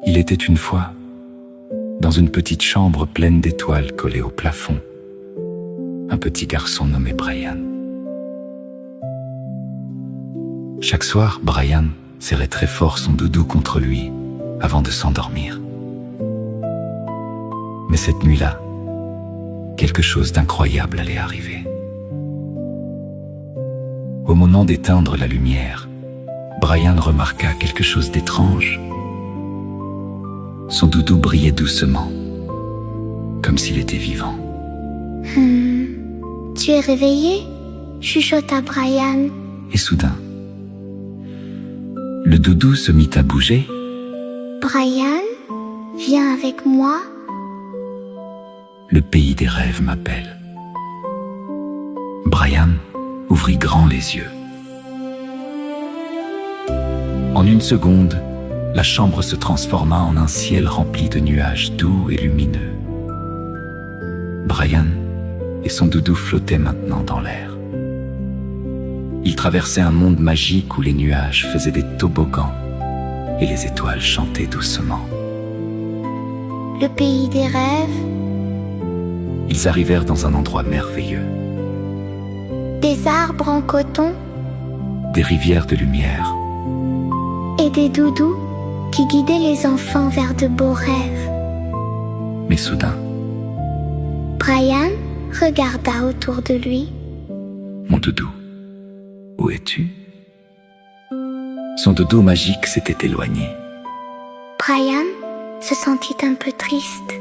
Il était une fois, dans une petite chambre pleine d'étoiles collées au plafond, un petit garçon nommé Brian. Chaque soir, Brian serrait très fort son doudou contre lui avant de s'endormir. Mais cette nuit-là, quelque chose d'incroyable allait arriver. Au moment d'éteindre la lumière, Brian remarqua quelque chose d'étrange. Son doudou brillait doucement, comme s'il était vivant. Tu es réveillé? Chuchota Brian. Et soudain, le doudou se mit à bouger. Brian, viens avec moi. Le pays des rêves m'appelle. Brian ouvrit grand les yeux. En une seconde, la chambre se transforma en un ciel rempli de nuages doux et lumineux. Brian et son doudou flottaient maintenant dans l'air. Ils traversaient un monde magique où les nuages faisaient des toboggans et les étoiles chantaient doucement. Le pays des rêves, Ils arrivèrent dans un endroit merveilleux. des arbres en coton Des rivières de lumière, et des doudous qui guidaient les enfants vers de beaux rêves. mais soudain, Brian regarda autour de lui. mon doudou, où es-tu? Son doudou magique s'était éloigné. Brian se sentit un peu triste.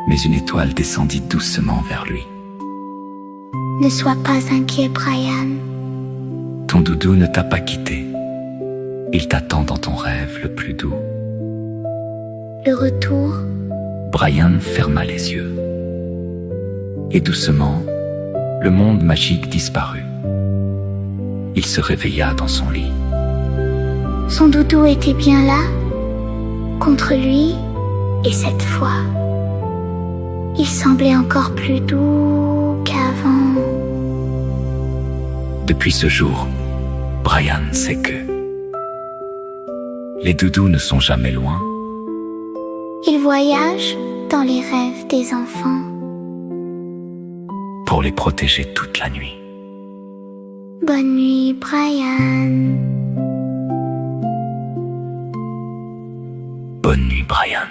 Mais une étoile descendit doucement vers lui. Ne sois pas inquiet, Brian. Ton doudou ne t'a pas quitté. Il t'attend dans ton rêve le plus doux. Le retour, Brian ferma les yeux. Et doucement, le monde magique disparut. Il se réveilla dans son lit. son doudou était bien là, contre lui, et cette fois, il semblait encore plus doux qu'avant. Depuis ce jour, Brian sait que les doudous ne sont jamais loin. Il voyage dans les rêves des enfants. Pour les protéger toute la nuit. Bonne nuit, Brian. Bonne nuit, Brian.